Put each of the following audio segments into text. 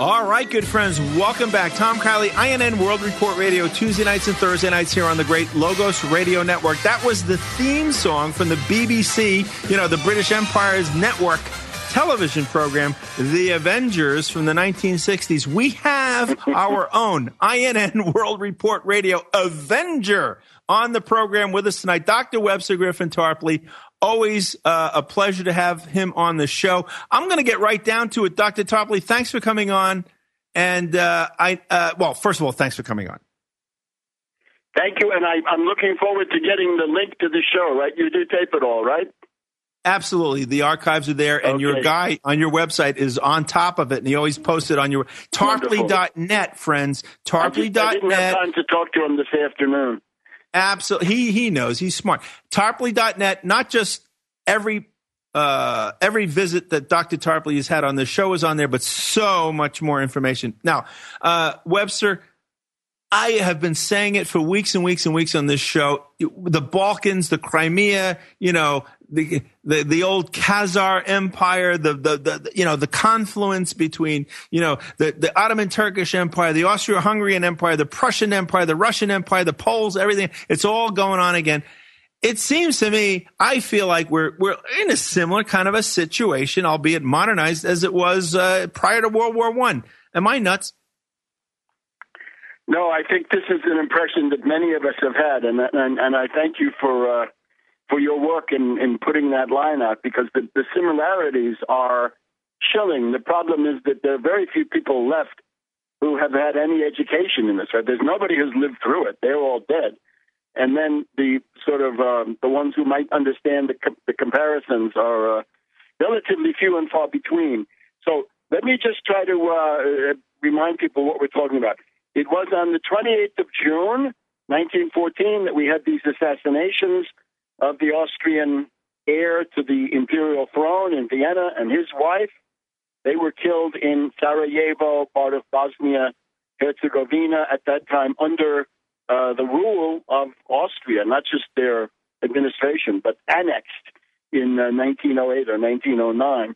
All right, good friends, welcome back. Tom Crowley, INN World Report Radio, Tuesday nights and Thursday nights here on the great Logos Radio Network. That was the theme song from the BBC, the British Empire's network television program, The Avengers from the 1960s. We have our own INN World Report Radio Avenger on the program with us tonight, Dr. Webster Griffin Tarpley. Always a pleasure to have him on the show. I'm going to get right down to it. Dr. Tarpley, thanks for coming on. And first of all, thanks for coming on. Thank you. And I'm looking forward to getting the link to the show, right? You do tape it all, right? Absolutely. The archives are there, and your guy on your website is on top of it, and he always posts it on your Tarpley.net, friends. Tarpley.net. I didn't have time to talk to him this afternoon. Absolutely. He knows. He's smart. Tarpley.net, not just every visit that Dr. Tarpley has had on the show is on there, but so much more information. Now, Webster, I have been saying it for weeks and weeks and weeks on this show. The Balkans, the Crimea, the old Khazar Empire, the confluence between, the Ottoman Turkish Empire, the Austro-Hungarian Empire, the Prussian Empire, the Russian Empire, the Poles, everything. It's all going on again. It seems to me, I feel like we're in a similar kind of a situation, albeit modernized as it was prior to World War I. Am I nuts? No, I think this is an impression that many of us have had, and I thank you for your work in putting that line out, because the similarities are chilling. The problem is that there are very few people left who have had any education in this. Right? There's nobody who's lived through it. They're all dead. And then the sort of the ones who might understand the comparisons are relatively few and far between. So let me just try to remind people what we're talking about. It was on the 28th of June, 1914, that we had these assassinations of the Austrian heir to the imperial throne in Vienna and his wife. They were killed in Sarajevo, part of Bosnia-Herzegovina, at that time under the rule of Austria, not just their administration, but annexed in 1908 or 1909.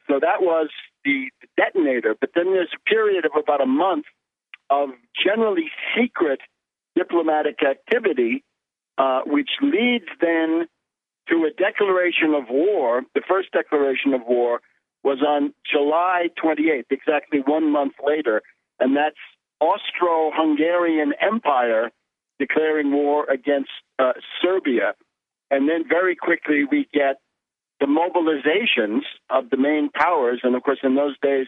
So that was the detonator. But then there's a period of about a month of generally secret diplomatic activity, which leads then to a declaration of war. The first declaration of war was on July 28th, exactly 1 month later, and that's Austro-Hungarian Empire declaring war against Serbia. And then very quickly we get the mobilizations of the main powers, and of course in those days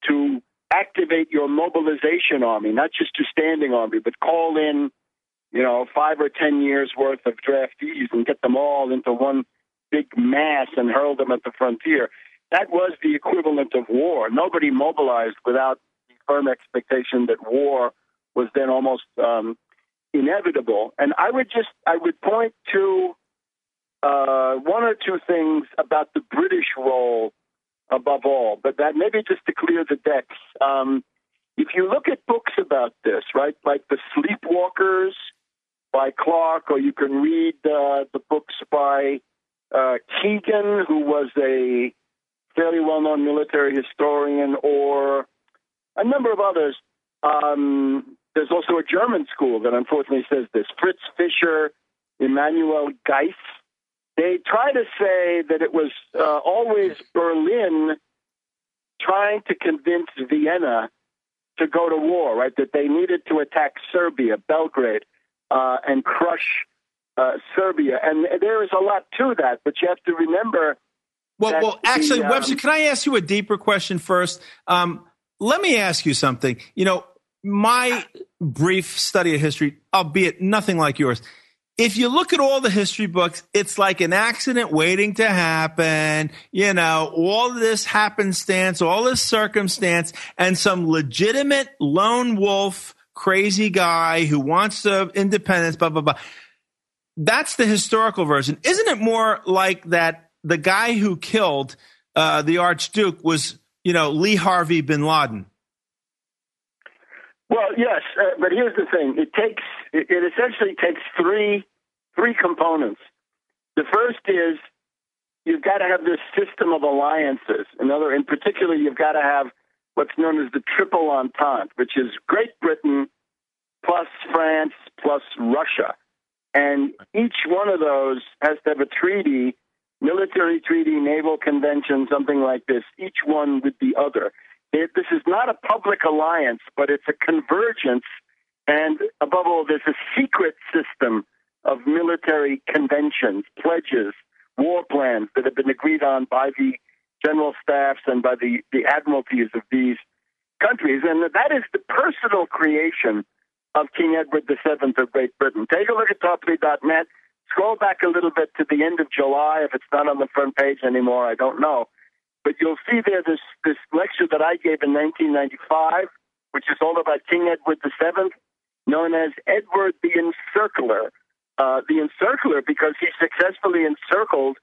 to activate your mobilization army, not just your standing army, but call in, 5 or 10 years worth of draftees and get them all into one big mass and hurl them at the frontier. That was the equivalent of war. Nobody mobilized without the firm expectation that war was then almost inevitable. And I would point to one or two things about the British role above all, but that maybe just to clear the decks. If you look at books about this, right, like The Sleepwalkers by Clark, or you can read the books by Keegan, who was a fairly well-known military historian, or a number of others. There's also a German school that unfortunately says this, Fritz Fischer, Emanuel Geis. They try to say that it was always Berlin trying to convince Vienna to go to war, right? That they needed to attack Serbia, Belgrade, and crush Serbia. And there is a lot to that, but you have to remember. Well, actually, Webster, can I ask you a deeper question first? Let me ask you something. My brief study of history, albeit nothing like yours, if you look at all the history books, it's like an accident waiting to happen, all of this happenstance, all this circumstance, and some legitimate lone wolf crazy guy who wants independence, blah, blah, blah. That's the historical version. Isn't it more like that the guy who killed the Archduke was, Lee Harvey bin Laden? Well, yes, but here's the thing. It essentially takes three components. The first is you've got to have this system of alliances. In particular, you've got to have what's known as the Triple Entente, which is Great Britain plus France plus Russia. And each one of those has to have a treaty, military treaty, naval convention, something like this, each one with the other. This is not a public alliance, but it's a convergence. And above all, there's a secret system of military conventions, pledges, war plans that have been agreed on by the general staffs and by the admiralties of these countries. And that is the personal creation of King Edward VII of Great Britain. Take a look at Tarpley.net. Scroll back a little bit to the end of July. If it's not on the front page anymore, I don't know. But you'll see there this lecture that I gave in 1995, which is all about King Edward VII, known as Edward the Encircler. The Encircler because he successfully encircled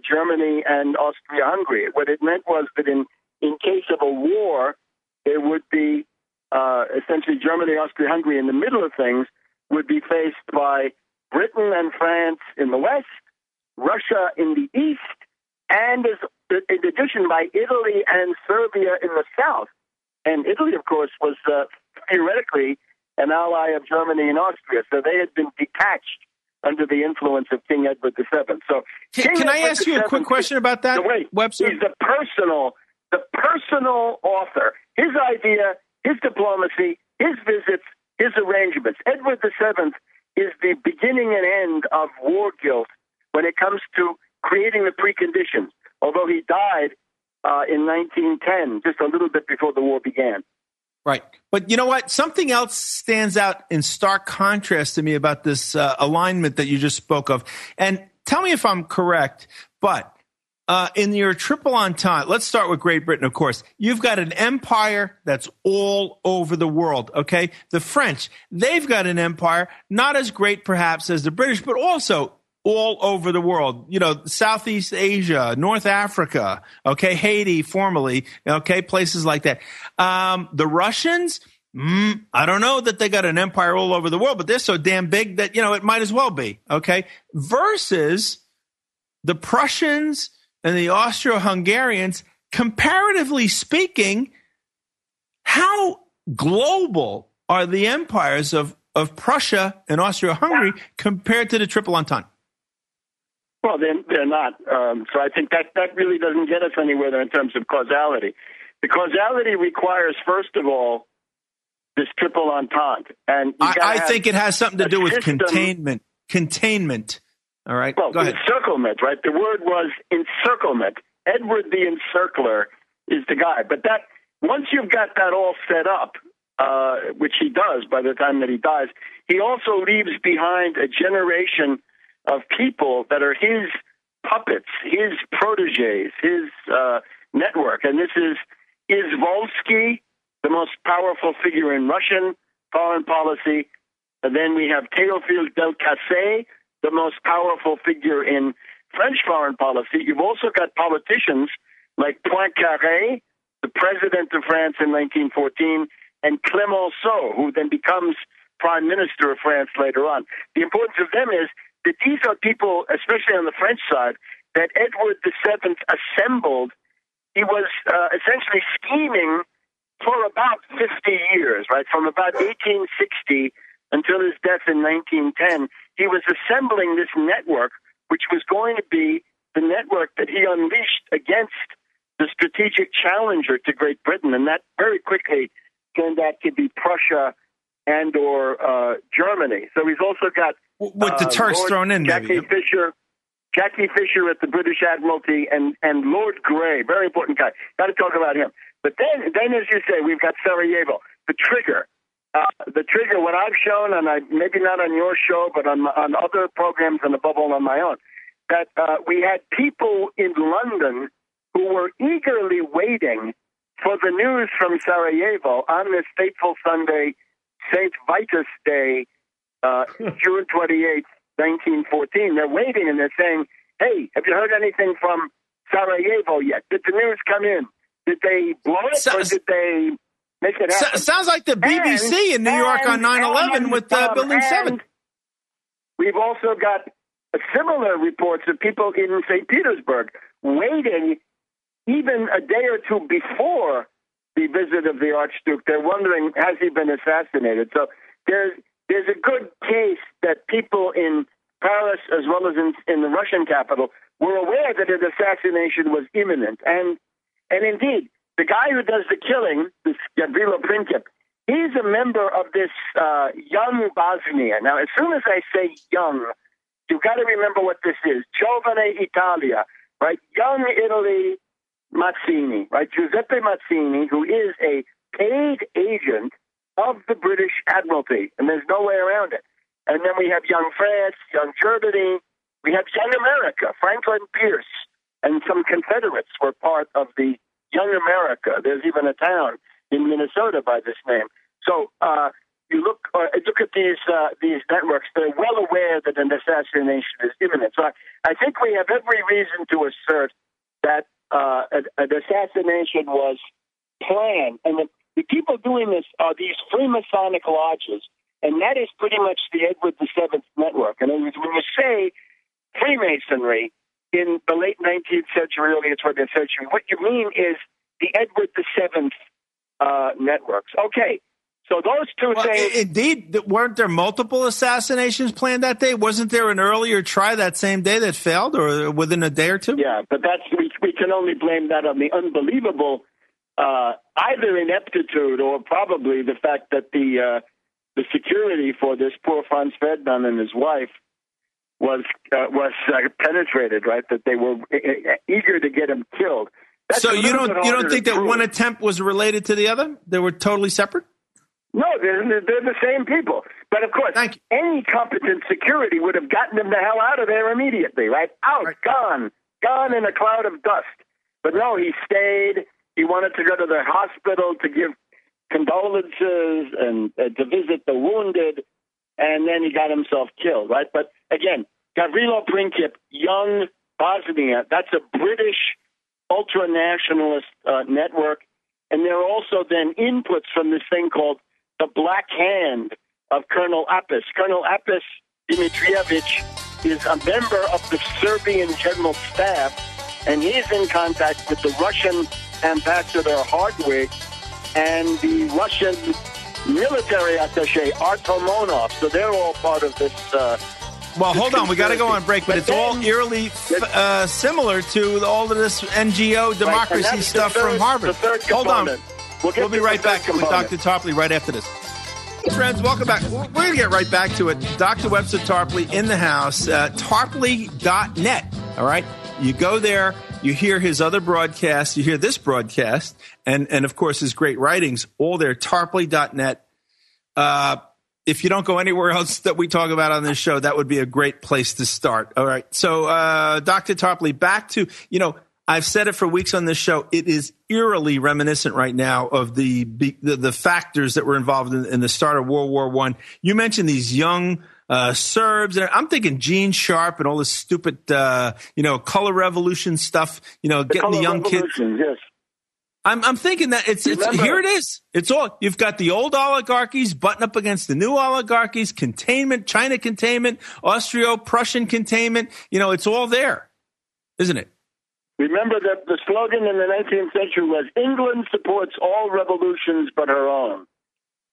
Germany and Austria-Hungary. What it meant was that in case of a war, there would be essentially Germany, Austria-Hungary in the middle of things would be faced by Britain and France in the west, Russia in the east, and in addition by Italy and Serbia in the south. And Italy, of course, was theoretically an ally of Germany and Austria, so they had been detached under the influence of King Edward VII. So, can I ask you a quick question about that, Webster? He's the personal author. His idea, his diplomacy, his visits, his arrangements. Edward VII is the beginning and end of war guilt when it comes to creating the preconditions, although he died in 1910, just a little bit before the war began. Right. But you know what? Something else stands out in stark contrast to me about this alignment that you just spoke of. And tell me if I'm correct, but in your Triple Entente, let's start with Great Britain, of course. You've got an empire that's all over the world, okay? The French, they've got an empire, not as great perhaps as the British, but also all over the world. You know, Southeast Asia, North Africa, okay, Haiti formerly, okay, places like that. The Russians, I don't know that they got an empire all over the world, but they're so damn big that, you know, it might as well be, okay? Versus the Prussians and the Austro-Hungarians, comparatively speaking, how global are the empires of Prussia and Austria-Hungary compared to the Triple Entente? Well, they're not. So I think that really doesn't get us anywhere there in terms of causality. The causality requires, first of all, this Triple Entente. And I think it has something to do with containment. Containment. All right, well, go ahead. Encirclement, right? The word was encirclement. Edward the Encircler is the guy. But that once you've got that all set up, which he does by the time that he dies, he also leaves behind a generation of people that are his puppets, his protégés, his network. And this is Izvolsky, the most powerful figure in Russian foreign policy. And then we have Théophile Delcassé, the most powerful figure in French foreign policy. You've also got politicians like Poincaré, the president of France in 1914, and Clemenceau, who then becomes prime minister of France later on. The importance of them is that these are people, especially on the French side, that Edward VII assembled. He was essentially scheming for about 50 years, right? From about 1860 until his death in 1910, he was assembling this network, which was going to be the network that he unleashed against the strategic challenger to Great Britain. And that very quickly turned out to be Prussia and or Germany. So he's also got with the Turks thrown in, Jackie Fisher at the British Admiralty, and Lord Grey, very important guy. Got to talk about him. But then, as you say, we've got Sarajevo, the trigger. The trigger, what I've shown, and maybe not on your show, but on other programs and above all on my own, that we had people in London who were eagerly waiting for the news from Sarajevo on this fateful Sunday, St. Vitus Day, June 28th, 1914. They're waiting and they're saying, hey, have you heard anything from Sarajevo yet? Did the news come in? Did they blow it or did they make it happen? Sounds like the BBC in New York on 9/11 with Building 7. We've also got similar reports of people in St. Petersburg waiting even a day or two before the visit of the Archduke. They're wondering, has he been assassinated? So there's a good case that people in Paris, as well as in the Russian capital, were aware that an assassination was imminent. And indeed, the guy who does the killing, this Gavrilo Princip, he's a member of this young Bosnia. Now, as soon as I say young, you've got to remember what this is. Giovane Italia, right? Young Italy, Mazzini, right? Giuseppe Mazzini, who is a paid agent of the British Admiralty, and there's no way around it. And then we have young France, young Germany, we have young America. Franklin Pierce and some Confederates were part of the Young America. There's even a town in Minnesota by this name. So you look at these networks. They're well aware that an assassination is imminent. So I think we have every reason to assert that an assassination was planned. And the people doing this are these Freemasonic lodges, and that is pretty much the Edward VII network. And when you say Freemasonry in the late 19th century, early 20th century, what you mean is the Edward VII networks. Okay, so those two things. Indeed, weren't there multiple assassinations planned that day? Wasn't there an earlier try that same day that failed, or within a day or two? Yeah, but we can only blame that on the unbelievable either ineptitude or probably the fact that the security for this poor Franz Ferdinand and his wife was penetrated, right? That they were eager to get him killed. That's so you don't think that one attempt was related to the other? They were totally separate? No, they're the same people. But of course, any competent security would have gotten them the hell out of there immediately, right? Out, right. Gone in a cloud of dust. But no, he stayed. He wanted to go to the hospital to give condolences and to visit the wounded, and then he got himself killed, right? But again, Gavrilo Princip, young Bosnia, that's a British ultra-nationalist network, and there are also then inputs from this thing called the Black Hand of Colonel Apis. Colonel Apis Dimitrievich is a member of the Serbian General Staff, and he's in contact with the Russian ambassador Hardwig and the Russian military attaché Artomonov. So they're all part of this. Well, hold on. We got to go on break, but it's all eerily similar to all of this NGO democracy stuff from Harvard. Hold on. We'll be right back with Dr. Tarpley right after this. Friends, welcome back. We're going to get right back to it. Dr. Webster Tarpley in the house, tarpley.net. All right. You go there, you hear his other broadcasts, you hear this broadcast, and of course his great writings, all there, tarpley.net. If you don't go anywhere else that we talk about on this show, that would be a great place to start. All right. So, Dr. Tarpley, back to, I've said it for weeks on this show. It is eerily reminiscent right now of the factors that were involved in the start of World War I. You mentioned these young Serbs, and I'm thinking Gene Sharp and all this stupid, color revolution stuff. Getting the young kids. Yes. I'm thinking that it's here it is. It's all you've got the old oligarchies butting up against the new oligarchies, containment, China containment, Austro-Prussian containment. It's all there, isn't it? Remember that the slogan in the 19th century was "England supports all revolutions but her own,"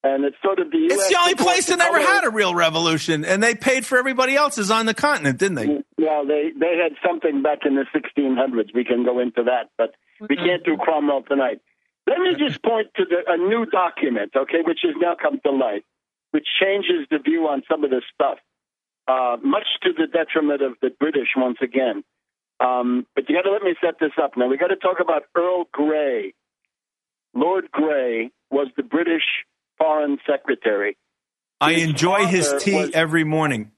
and it's sort of the. It's the only place that never had a real revolution, and they paid for everybody else's on the continent, didn't they? Well, they had something back in the 1600s. We can go into that, but we can't do Cromwell tonight. Let me just point to a new document, okay, which has now come to light, which changes the view on some of this stuff, much to the detriment of the British once again. But you got to let me set this up. Now, we got to talk about Earl Grey. Lord Grey was the British Foreign Secretary. I enjoy his tea every morning.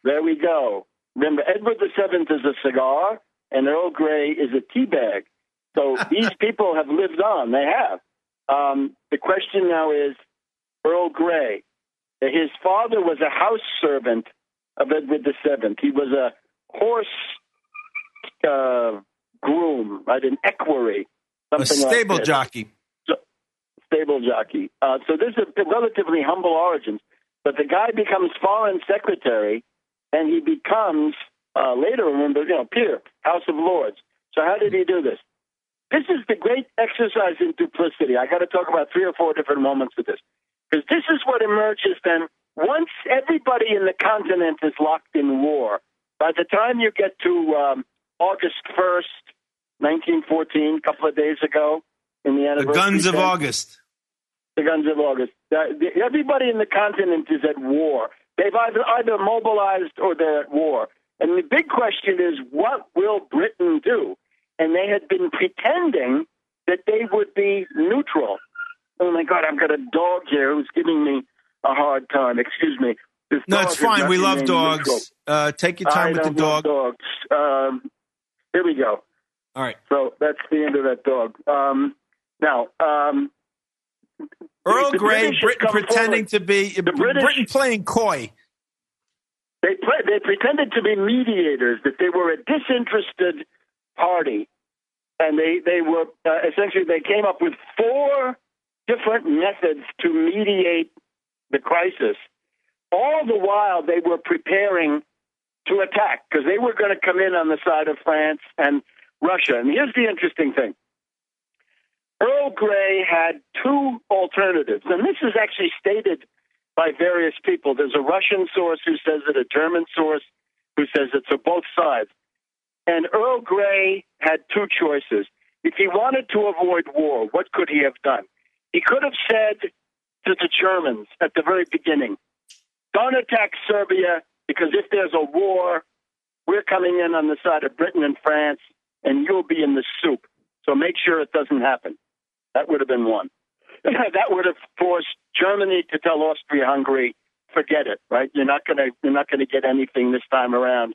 There we go. Remember, Edward VII is a cigar, and Earl Grey is a tea bag. So these people have lived on. They have. The question now is, Earl Grey. His father was a house servant of Edward VII. He was a horse groom, right? An equerry, a stable jockey. Stable jockey. So this is a relatively humble origins. But the guy becomes foreign secretary, and he becomes later, remember, peer, House of Lords. So how did he do this? this is the great exercise in duplicity. I got to talk about 3 or 4 different moments of this. Because this is what emerges then. Once everybody in the continent is locked in war, by the time you get to August 1st, 1914, a couple of days ago, in the anniversary. The Guns of August. The Guns of August. Everybody in the continent is at war. They've either mobilized or they're at war. And the big question is, what will Britain do? And they had been pretending that they would be neutral. Oh, my God, I've got a dog here who's giving me a hard time. Excuse me. No, it's fine. We love dogs. Take your time with the dog. Dogs. Here we go. All right. So that's the end of that dog. Now, Earl Grey, Britain pretending to be Britain playing coy. They pretended to be mediators, that they were a disinterested party, and they were essentially they came up with 4 different methods to mediate the crisis. All the while, they were preparing to attack because they were going to come in on the side of France and Russia. And here's the interesting thing. Earl Grey had 2 alternatives, and this is actually stated by various people. There's a Russian source who says it, a German source who says it, so both sides. And Earl Grey had 2 choices. If he wanted to avoid war, what could he have done? He could have said to the Germans at the very beginning, don't attack Serbia, because if there's a war, we're coming in on the side of Britain and France, and you'll be in the soup. So make sure it doesn't happen. That would have been one. That would have forced Germany to tell Austria-Hungary, forget it, right? You're not going to get anything this time around.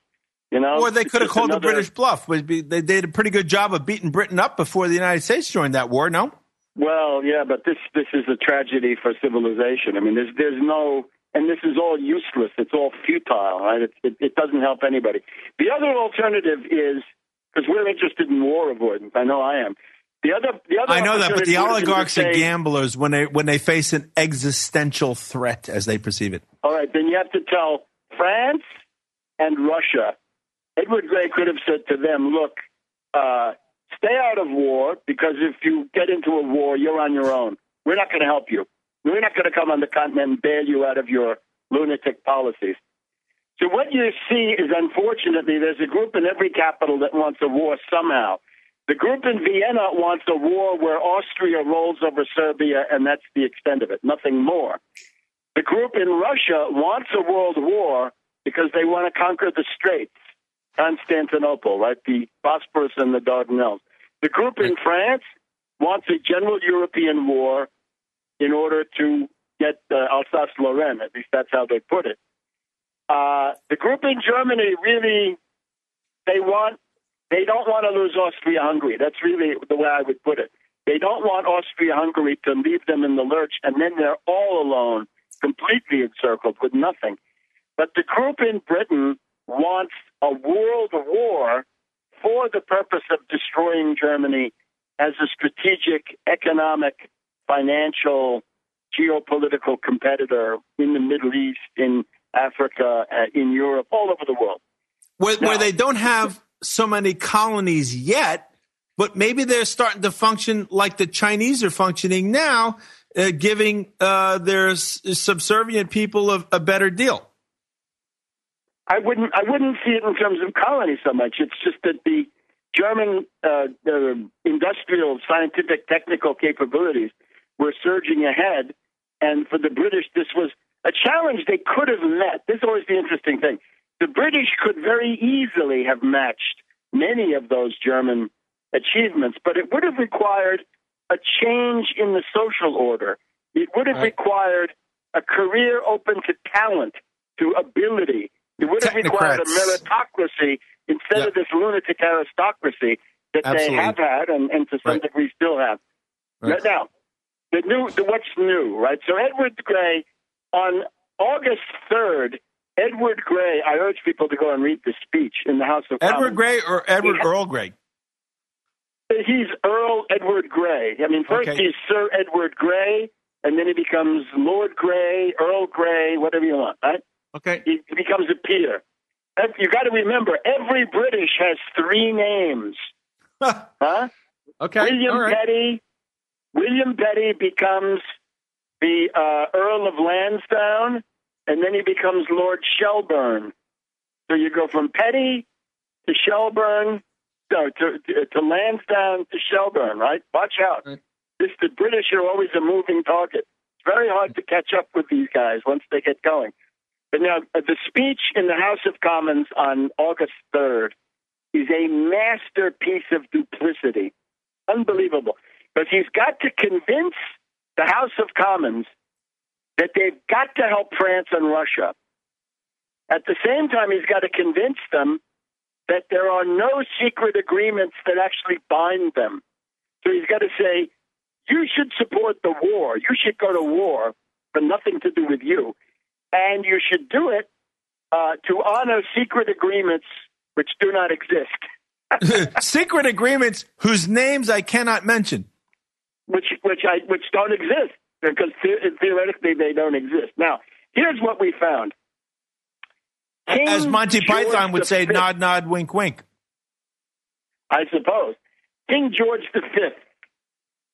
You know? Or they could have called the British bluff. They did a pretty good job of beating Britain up before the United States joined that war, no? Well, yeah, but this is a tragedy for civilization. I mean, there's no, and this is all useless. It's all futile, right? It doesn't help anybody. The other alternative is, because we're interested in war avoidance. I know I am. The other I know that, but the oligarchs are gamblers when they face an existential threat as they perceive it. All right, then you have to tell France and Russia. Edward Grey could have said to them, look, stay out of war, because if you get into a war, you're on your own. We're not going to help you. We're not going to come on the continent and bail you out of your lunatic policies. So what you see is, unfortunately, there's a group in every capital that wants a war somehow. The group in Vienna wants a war where Austria rolls over Serbia, and that's the extent of it, nothing more. The group in Russia wants a world war because they want to conquer the Straits, Constantinople, right, the Bosporus and the Dardanelles. The group in France wants a general European war in order to get Alsace-Lorraine, at least that's how they put it. The group in Germany really, they don't want to lose Austria-Hungary. That's really the way I would put it. They don't want Austria-Hungary to leave them in the lurch, and then they're all alone, completely encircled with nothing. But the group in Britain wants a world war for the purpose of destroying Germany as a strategic, economic, financial, geopolitical competitor in the Middle East, in Africa, in Europe, all over the world. Where they don't have so many colonies yet, but maybe they're starting to function like the Chinese are functioning now, giving their subservient people a better deal. I wouldn't see it in terms of colonies so much. It's just that the German industrial, scientific, technical capabilities were surging ahead, and for the British, this was a challenge they could have met. This is always the interesting thing. The British could very easily have matched many of those German achievements, but it would have required a change in the social order. It would have required a career open to talent, to ability. It would have required a meritocracy instead of this lunatic aristocracy that they have had and to some degree still have. Right. Now, what's new, right? So Edward Grey, on August 3rd, Edward Grey, I urge people to go and read the speech in the House of Commons. Edward Grey or Earl Grey? He's Earl Edward Grey. I mean, first he's Sir Edward Grey, and then he becomes Lord Grey, Earl Grey, whatever you want, right? Okay. He becomes a peer. You got to remember, every British has 3 names. Huh? Okay. William Petty becomes the Earl of Lansdowne, and then he becomes Lord Shelburne. So you go from Petty to Shelburne, to Lansdowne to Shelburne, right? Watch out. Right. The British are always a moving target. It's very hard to catch up with these guys once they get going. But now, the speech in the House of Commons on August 3rd is a masterpiece of duplicity. Unbelievable. Because he's got to convince the House of Commons that they've got to help France and Russia. At the same time, he's got to convince them that there are no secret agreements that actually bind them. So he's got to say, you should support the war. You should go to war for nothing to do with you. And you should do it to honor secret agreements which do not exist. Secret agreements whose names I cannot mention. Which don't exist, because theoretically they don't exist. Now, here's what we found. As Monty Python would say, V, nod, nod, wink, wink. I suppose. King George V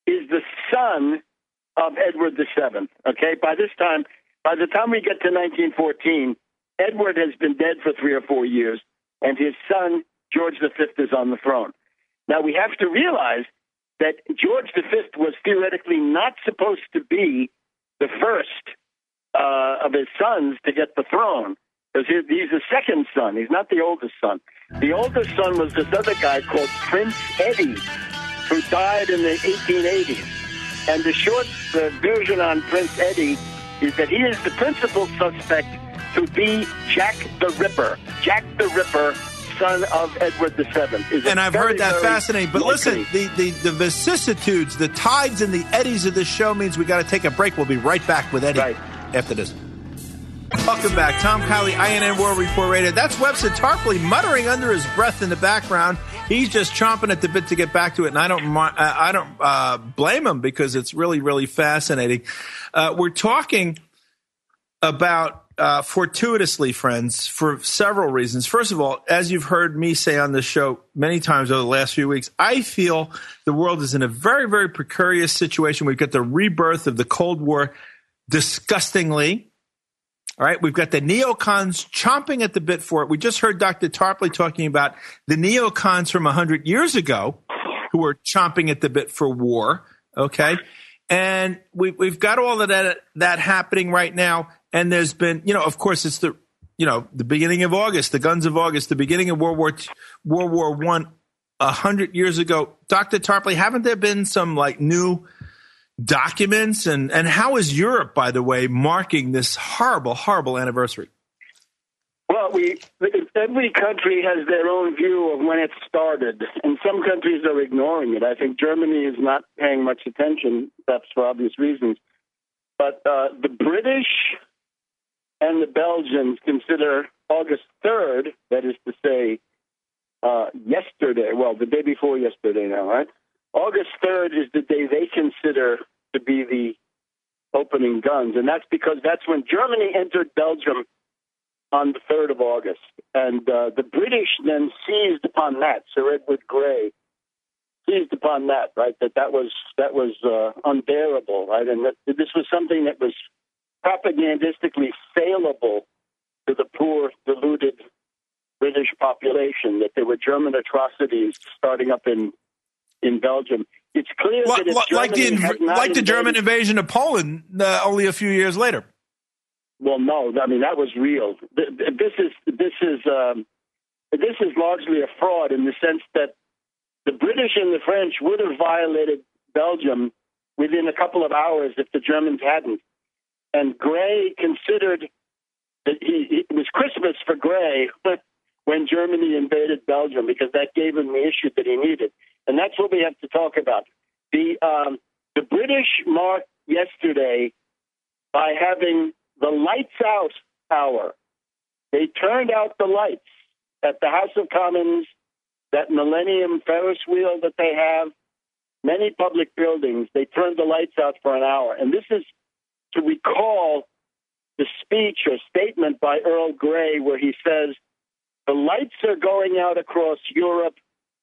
is the son of Edward VII. Okay, by the time we get to 1914, Edward has been dead for 3 or 4 years, and his son, George V, is on the throne. Now, we have to realize that George V was theoretically not supposed to be the first of his sons to get the throne, because he's the second son. He's not the oldest son. The oldest son was this other guy called Prince Eddie, who died in the 1880s. And the short version on Prince Eddie is that he is the principal suspect to be Jack the Ripper. Jack the Ripper, son of Edward VII. And I've heard that fascinating. But listen, the vicissitudes, the tides and the eddies of this show means we got to take a break. We'll be right back with Eddie after this. Welcome back. Tom Kiley, INN World Report Radio. That's Webster Tarpley muttering under his breath in the background. He's just chomping at the bit to get back to it, and I don't blame him, because it's really, really fascinating. We're talking about fortuitously, friends, for several reasons. First of all, as you've heard me say on this show many times over the last few weeks, I feel the world is in a very, very precarious situation. We've got the rebirth of the Cold War, disgustingly. All right, we've got the neocons chomping at the bit for it. We just heard Dr. Tarpley talking about the neocons from 100 years ago who were chomping at the bit for war, okay? And we've got all of that happening right now. And there's been, of course, it's the beginning of August, the guns of August, the beginning of World War I, 100 years ago. Dr. Tarpley, haven't there been some new documents? And how is Europe, by the way, marking this horrible, horrible anniversary? Well, every country has their own view of when it started, and some countries are ignoring it. I think Germany is not paying much attention, perhaps for obvious reasons. But the British and the Belgians consider August 3rd, that is to say yesterday, well, the day before yesterday now, right? August 3rd is the day they consider to be the opening guns, and that's because that's when Germany entered Belgium on the 3rd of August. And the British then seized upon that. Sir Edward Grey seized upon that, right? That was unbearable, right? And that this was something that was propagandistically saleable to the poor, deluded British population, that there were German atrocities starting up in Belgium. It's clear that if Germany had not like the German invasion of Poland only a few years later. Well, no, I mean that was real. This is largely a fraud in the sense that the British and the French would have violated Belgium within a couple of hours if the Germans hadn't. And Grey considered that it was Christmas for Grey when Germany invaded Belgium, because that gave him the issue that he needed. And that's what we have to talk about. The British marked yesterday by having the lights out hour. They turned out the lights at the House of Commons, that Millennium Ferris wheel that they have, many public buildings. They turned the lights out for an hour. And this is to recall the speech or statement by Earl Grey where he says, the lights are going out across Europe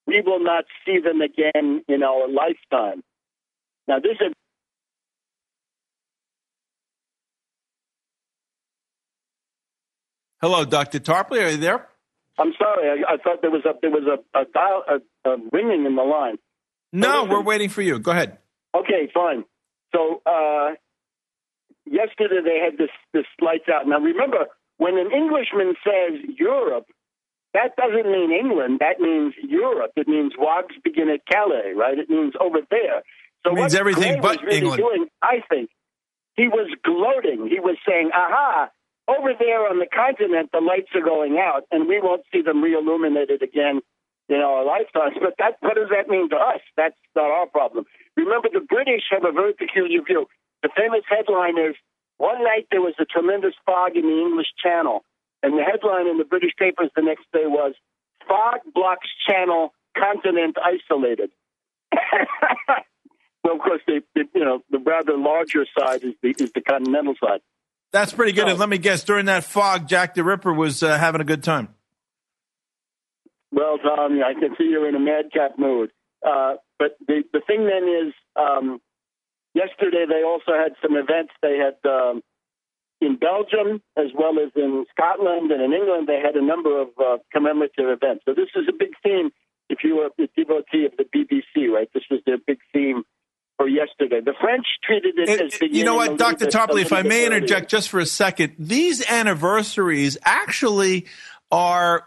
we will not see them again in our lifetime. Now, this is Hello, Dr. Tarpley, are you there? I'm sorry. I thought there was a ringing in the line. No, we're waiting for you. Go ahead. Okay, fine. So yesterday they had this lights out. Now remember, when an Englishman says Europe, that doesn't mean England. That means Europe. It means Wags begin at Calais, right? It means over there. So it means what everything Gray but was really England. doing, I think, he was gloating. He was saying, aha, over there on the continent, the lights are going out, and we won't see them re-illuminated again in our lifetimes. But what does that mean to us? That's not our problem. Remember, the British have a very peculiar view. The famous headline is, one night there was a tremendous fog in the English Channel, and the headline in the British papers the next day was, fog blocks channel, continent isolated. Well, of course, the rather larger side is the continental side. That's pretty good. And let me guess, during that fog, Jack the Ripper was having a good time. Well, Tom, I can see you're in a madcap mood. But the thing then is, yesterday they also had some events. They had in Belgium as well as in Scotland and in England. They had a number of commemorative events. So this is a big theme. If you were a devotee of the BBC, right? This was their big theme for yesterday. The French treated it as beginning. You know what, Dr. Tarpley, if I may interject just for a second, these anniversaries actually are,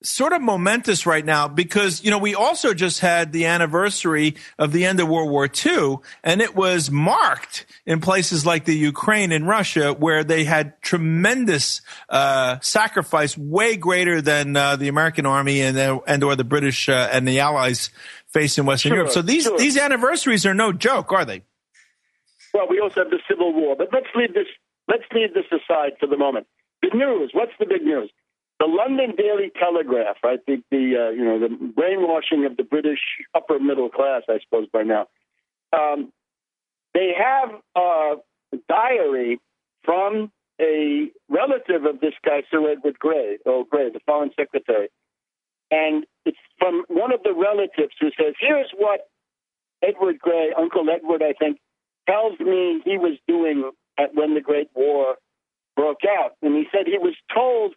sort of momentous right now because, we also just had the anniversary of the end of World War II, and it was marked in places like the Ukraine and Russia where they had tremendous sacrifice, way greater than the American army and or the British and the Allies faced in Western Europe. So these anniversaries are no joke, are they? Well, we also have the Civil War, but let's leave this aside for the moment. The news. What's the big news? The London Daily Telegraph, right? The brainwashing of the British upper middle class, I suppose by now. They have a diary from a relative of this guy, Sir Edward Grey, the Foreign Secretary. And it's from one of the relatives who says, here's what Edward Grey, Uncle Edward, I think, tells me he was doing when the Great War broke out. And he said he was told,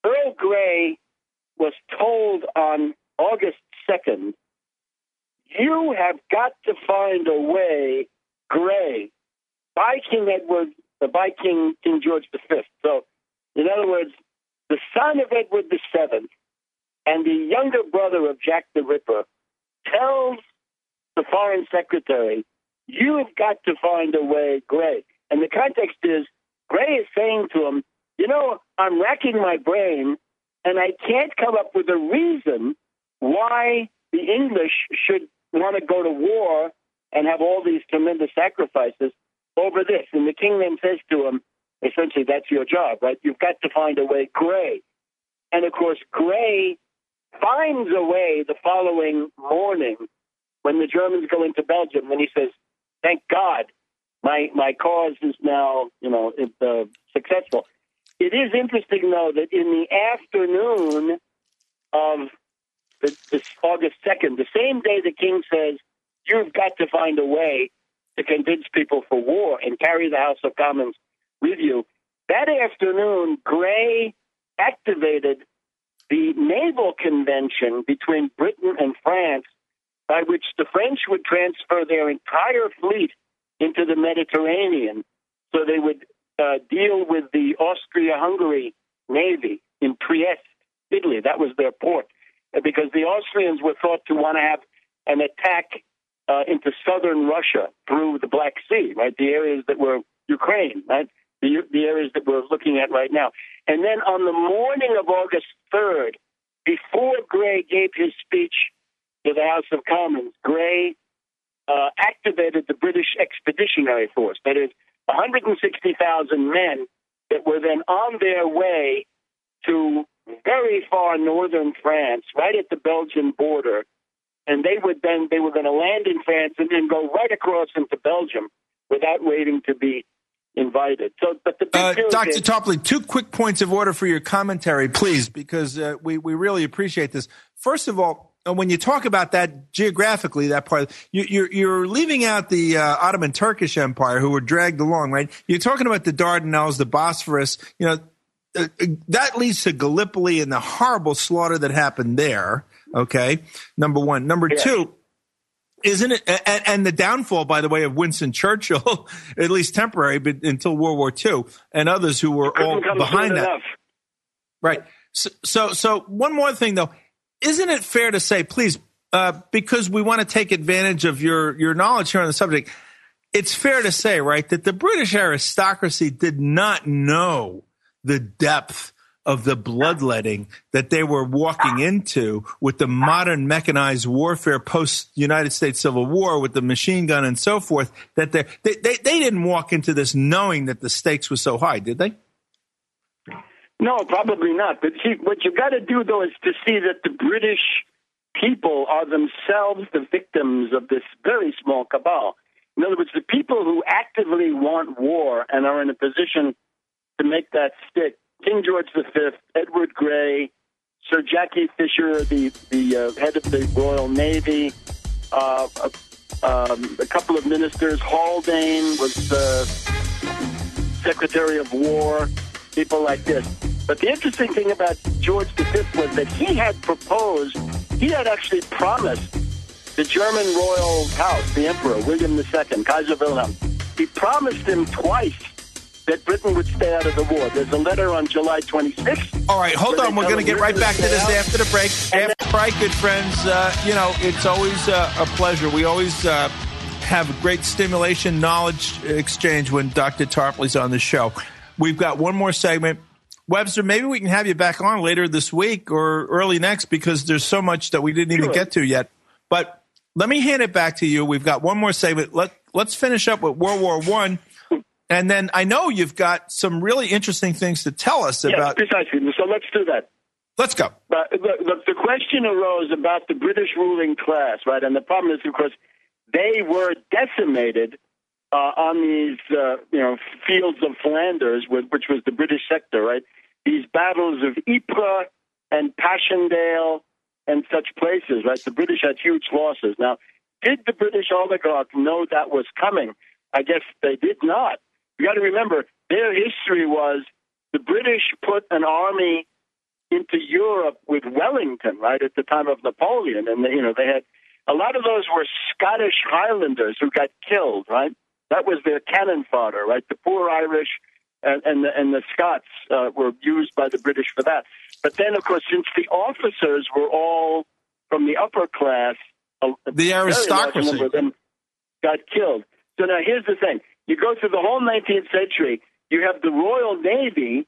Earl Grey was told on August 2nd, you have got to find a way, Grey, by King George V. So, in other words, the son of Edward VII and the younger brother of Jack the Ripper tells the Foreign Secretary, you've got to find a way, Grey. And the context is, Grey is saying to him, I'm racking my brain, and I can't come up with a reason why the English should want to go to war and have all these tremendous sacrifices over this. And the king then says to him, essentially, that's your job, right? You've got to find a way, Grey. And, of course, Grey finds a way the following morning when the Germans go into Belgium, and he says, thank God, my cause is now, successful. It is interesting, though, that in the afternoon of this August 2nd, the same day the king says, you've got to find a way to convince people for war and carry the House of Commons with you, that afternoon, Grey activated the naval convention between Britain and France by which the French would transfer their entire fleet into the Mediterranean so they would deal with the Austria-Hungary Navy in Trieste, Italy. That was their port, because the Austrians were thought to want to have an attack into southern Russia through the Black Sea, right? The areas that were Ukraine, right? The areas that we're looking at right now. And then on the morning of August 3rd, before Grey gave his speech to the House of Commons, Grey activated the British Expeditionary Force. That is, 160,000 men that were then on their way to very far northern France, right at the Belgian border, and they were going to land in France and then go right across into Belgium without waiting to be invited. So, but the big Dr. Tarpley, 2 quick points of order for your commentary, please, because we really appreciate this. first of all, when you talk about that geographically, that part, you're leaving out the Ottoman Turkish Empire, who were dragged along, right? You're talking about the Dardanelles, the Bosphorus. That leads to Gallipoli and the horrible slaughter that happened there. Okay, number one. Number two, isn't it? And the downfall, by the way, of Winston Churchill, at least temporary, but until World War II, and others who were all behind that. Right. So one more thing, though. Isn't it fair to say, please, because we want to take advantage of your knowledge here on the subject, it's fair to say, right, that the British aristocracy did not know the depth of the bloodletting that they were walking into with the modern mechanized warfare post-United States Civil War with the machine gun and so forth, that they didn't walk into this knowing that the stakes were so high, did they? No, probably not. But see, what you've got to do, though, is to see that the British people are themselves the victims of this very small cabal. In other words, the people who actively want war and are in a position to make that stick, King George V, Edward Grey, Sir Jackie Fisher, the head of the Royal Navy, a couple of ministers, Haldane was the Secretary of War, people like this. But the interesting thing about George V was that he had actually promised the German royal house, the Emperor, William II, Kaiser Wilhelm, he promised him twice that Britain would stay out of the war. There's a letter on July 26th. All right, hold on. We're going to get right back to this after the break. After the break, good friends, it's always a pleasure. We always have great stimulation, knowledge exchange when Dr. Tarpley's on the show. We've got one more segment. Webster, maybe we can have you back on later this week or early next because there's so much that we didn't even get to yet. But let me hand it back to you. We've got one more segment. Let's finish up with World War I. And then I know you've got some really interesting things to tell us about. Yes, precisely. So let's do that. Let's go. But the question arose about the British ruling class, right? And the problem is, of course, they were decimated on these, fields of Flanders, which was the British sector, right? These battles of Ypres and Passchendaele and such places, right? The British had huge losses. Now, did the British oligarchs know that was coming? I guess they did not. You got to remember, their history was the British put an army into Europe with Wellington, right, at the time of Napoleon. And, they had a lot of those were Scottish Highlanders who got killed, right? That was their cannon fodder, right? The poor Irish and the Scots were used by the British for that. But then, of course, since the officers were all from the upper class, the aristocracy, number of them got killed. So now here's the thing. You go through the whole 19th century, you have the Royal Navy,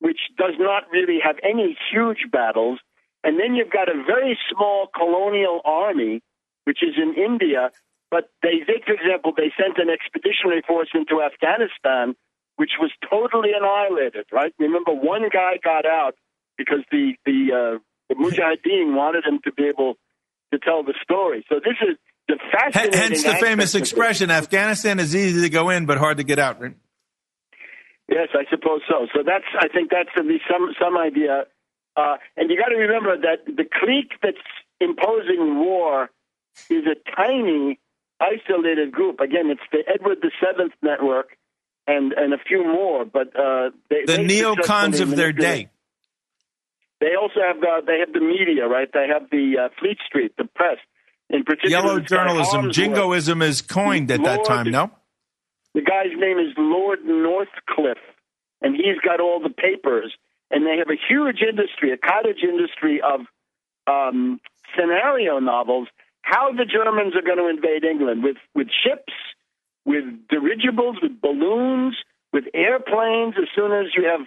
which does not really have any huge battles, and then you've got a very small colonial army, which is in India, but they did, for example, they sent an expeditionary force into Afghanistan, which was totally annihilated, right? Remember, one guy got out because the Mujahideen wanted him to be able to tell the story. So this is the fascinating. Hence the famous expression, Afghanistan is easy to go in, but hard to get out, right? Yes, I suppose so. So I think that's at least some idea. And you got to remember that the clique that's imposing war is a tiny, isolated group. Again, it's the Edward VII network and a few more. But the neocons of their day. They also have the media, right? They have the Fleet Street, the press. In particular, yellow journalism, jingoism is coined at that time, no? The guy's name is Lord Northcliffe, and he's got all the papers. And they have a huge industry, a cottage industry of scenario novels, how the Germans are going to invade England, with ships, with dirigibles, with balloons, with airplanes. As soon as you have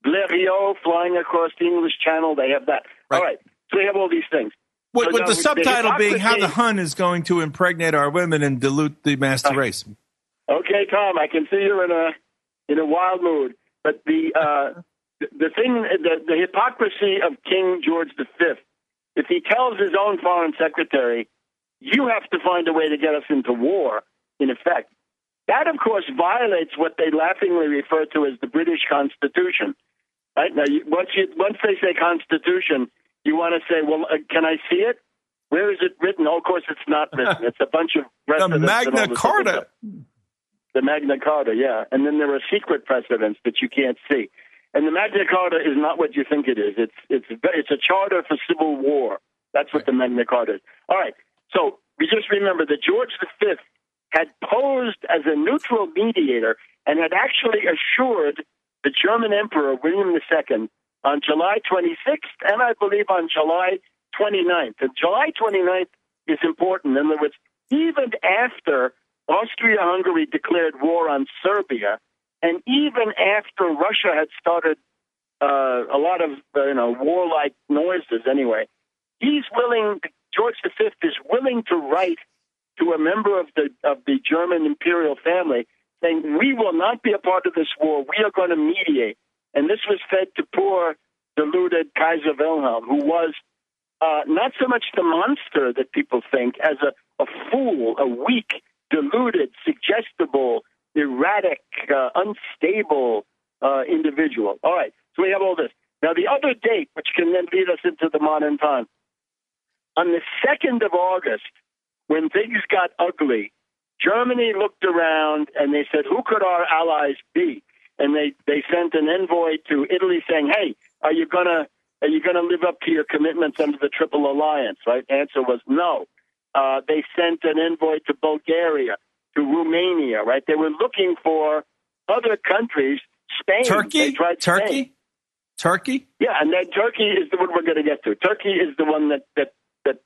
Blériot flying across the English Channel, they have that. Right. All right, so they have all these things. With the subtitle being how the Hun is going to impregnate our women and dilute the master race. Okay, Tom, I can see you're in a wild mood. But the hypocrisy of King George V, if he tells his own foreign secretary, you have to find a way to get us into war, in effect, that, of course, violates what they laughingly refer to as the British Constitution. Right? Now, once they say Constitution, You want to say, well, can I see it? Where is it written? Oh, of course, it's not written. It's a bunch of precedents. The Magna Carta. The Magna Carta, yeah. And then there are secret precedents that you can't see. And the Magna Carta is not what you think it is. It's a charter for civil war. That's what the Magna Carta is. All right. So we just remember that George V had posed as a neutral mediator and had actually assured the German Emperor William II on July 26th and I believe on July 29th. And July 29th is important. In other words, even after Austria-Hungary declared war on Serbia, and even after Russia had started a lot of warlike noises anyway, George V is willing to write to a member of the German imperial family saying, we will not be a part of this war. We are going to mediate. And this was fed to poor, deluded Kaiser Wilhelm, who was not so much the monster that people think as a fool, a weak, deluded, suggestible, erratic, unstable individual. All right, so we have all this. Now, the other date, which can then lead us into the modern time, on the 2nd of August, when things got ugly, Germany looked around and they said, who could our allies be? And they sent an envoy to Italy saying, hey, are you gonna live up to your commitments under the Triple Alliance? Right? Answer was no. They sent an envoy to Bulgaria, to Romania. Right? They were looking for other countries. Spain. Turkey. They tried Spain. Turkey. Yeah, and then Turkey is the one we're going to get to. Turkey is the one that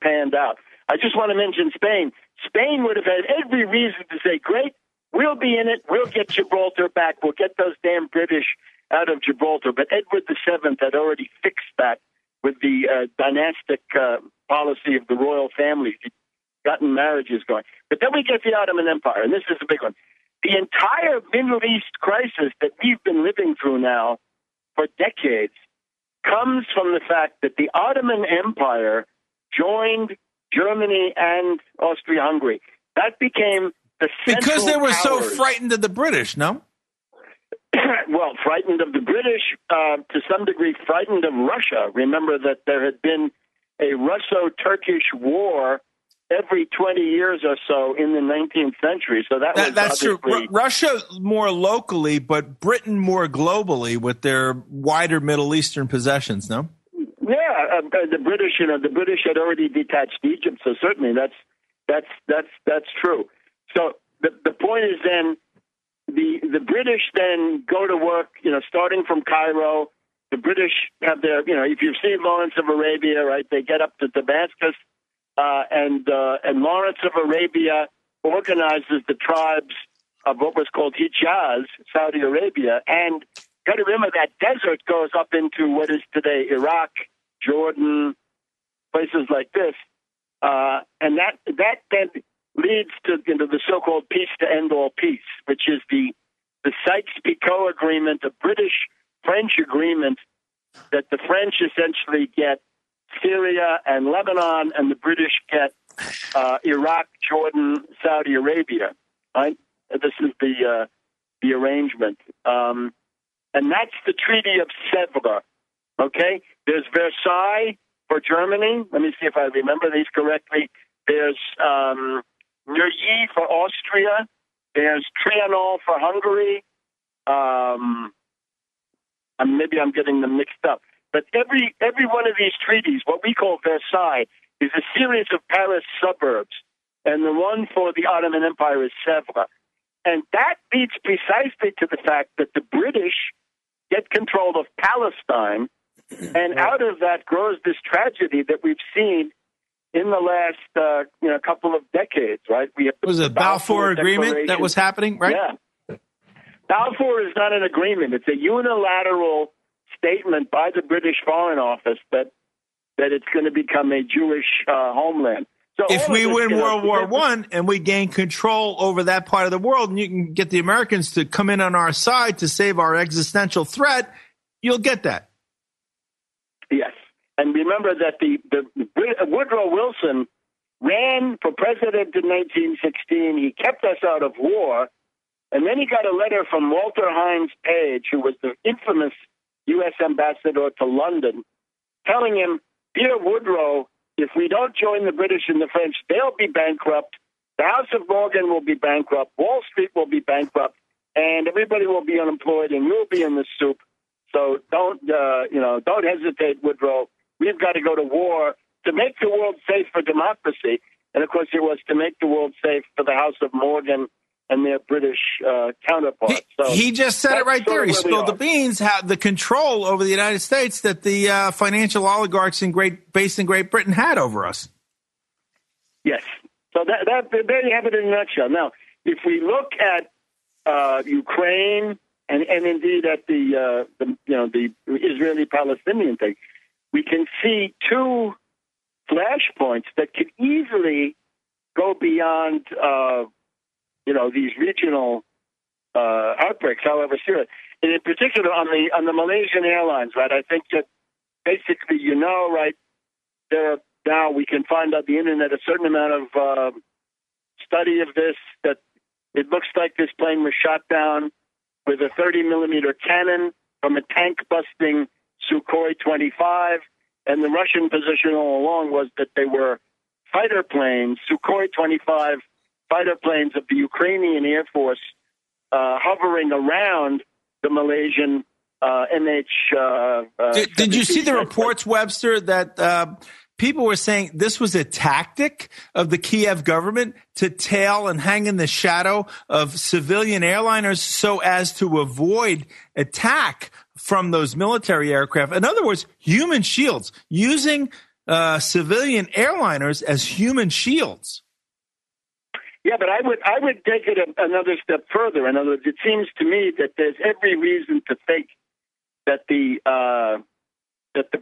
panned out. I just want to mention Spain. Spain would have had every reason to say, great, we'll be in it. We'll get Gibraltar back. We'll get those damn British out of Gibraltar. But Edward VII had already fixed that with the dynastic policy of the royal families. He'd gotten marriages going. But then we get the Ottoman Empire, and this is a big one. The entire Middle East crisis that we've been living through now for decades comes from the fact that the Ottoman Empire joined Germany and Austria-Hungary. That became the central because they were so powers. frightened of the British, no? Well, frightened of the British, to some degree frightened of Russia. Remember that there had been a Russo-Turkish war every 20 years or so in the 19th century. So that's true. Russia more locally, but Britain more globally with their wider Middle Eastern possessions, no? Yeah, the British had already detached Egypt, so certainly that's true. So the point is then the British then go to work, starting from Cairo. The British have their, if you've seen Lawrence of Arabia, right? They get up to Damascus, and Lawrence of Arabia organizes the tribes of what was called Hijaz, Saudi Arabia, and got to remember that desert goes up into what is today Iraq, Jordan, places like this, and that then leads to the so-called peace to end all peace, which is the Sykes-Picot Agreement, a British-French agreement that the French essentially get Syria and Lebanon, and the British get Iraq, Jordan, Saudi Arabia. Right? This is the arrangement, and that's the Treaty of Sèvres. Okay, there's Versailles for Germany. Let me see if I remember these correctly. There's Neuilly for Austria. There's Trianon for Hungary. Maybe I'm getting them mixed up. But every one of these treaties, what we call Versailles, is a series of Paris suburbs. And the one for the Ottoman Empire is Sèvres. And that leads precisely to the fact that the British get control of Palestine. And out of that grows this tragedy that we've seen in the last couple of decades, right? We have was it Balfour Agreement that was happening, right? Yeah. Balfour is not an agreement. It's a unilateral statement by the British Foreign Office that it's going to become a Jewish homeland. So if we win World War I and we gain control over that part of the world, and you can get the Americans to come in on our side to save our existential threat, you'll get that. Yes. And remember that the Woodrow Wilson ran for president in 1916. He kept us out of war. And then he got a letter from Walter Hines Page, who was the infamous U.S. ambassador to London, telling him, Dear Woodrow, if we don't join the British and the French, they'll be bankrupt. The House of Morgan will be bankrupt. Wall Street will be bankrupt. And everybody will be unemployed, and you'll be in the soup. So don't hesitate, Woodrow. We've got to go to war to make the world safe for democracy. And, of course, it was to make the world safe for the House of Morgan and their British counterparts. He just said it right there. He spilled the beans, how the control over the United States that the financial oligarchs based in Great Britain had over us. Yes. So there you have it in a nutshell. Now, if we look at Ukraine and indeed at the Israeli-Palestinian thing, we can see two flashpoints that could easily go beyond these regional outbreaks, however serious. And in particular on the Malaysian Airlines, right? I think that basically, right, now we can find on the internet a certain amount of study of this, that it looks like this plane was shot down with a 30-millimeter cannon from a tank-busting Sukhoi 25, and the Russian position all along was that they were fighter planes, Sukhoi 25 fighter planes of the Ukrainian Air Force hovering around the Malaysian MH. Did you see the reports, Webster, that people were saying this was a tactic of the Kiev government to tail and hang in the shadow of civilian airliners so as to avoid attack from those military aircraft? In other words, human shields, using civilian airliners as human shields. Yeah, but I would take it another step further. In other words, it seems to me that there's every reason to think that the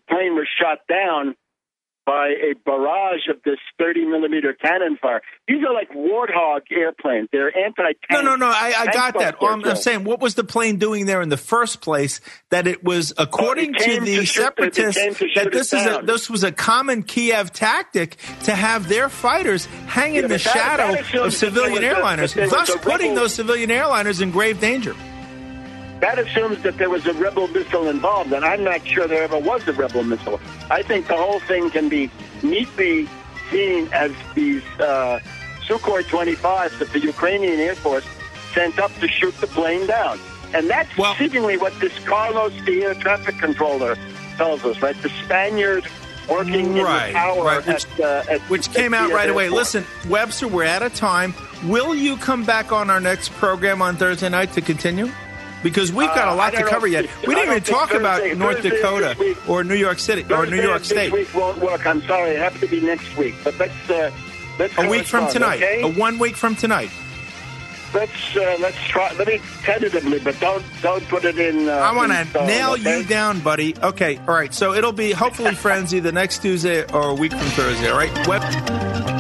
plane was shot down by a barrage of this 30-millimeter cannon fire. These are like Warthog airplanes. They're anti-tank. No. I got that. I'm saying, what was the plane doing there in the first place? That it was, according to the separatists, that this was a common Kiev tactic to have their fighters hang in the shadow of civilian airliners, thus putting those civilian airliners in grave danger. That assumes that there was a rebel missile involved, and I'm not sure there ever was a rebel missile. I think the whole thing can be neatly seen as these Sukhoi 25s that the Ukrainian Air Force sent up to shoot the plane down. And that's seemingly what this Carlos, the air traffic controller, tells us, right? The Spaniard working in the tower which came out right away. Listen, Webster, we're out of time. Will you come back on our next program on Thursday night to continue? Because we've got a lot to cover yet. We didn't even talk about North Dakota or New York City or New York State. This week won't work. I'm sorry. It has to be next week. But let's a week from tonight. Okay? 1 week from tonight. Let's try. Let me tentatively, but don't put it in. I want to nail you down, buddy. Okay. All right. So it'll be hopefully, friends, either next Tuesday or a week from Thursday. All right.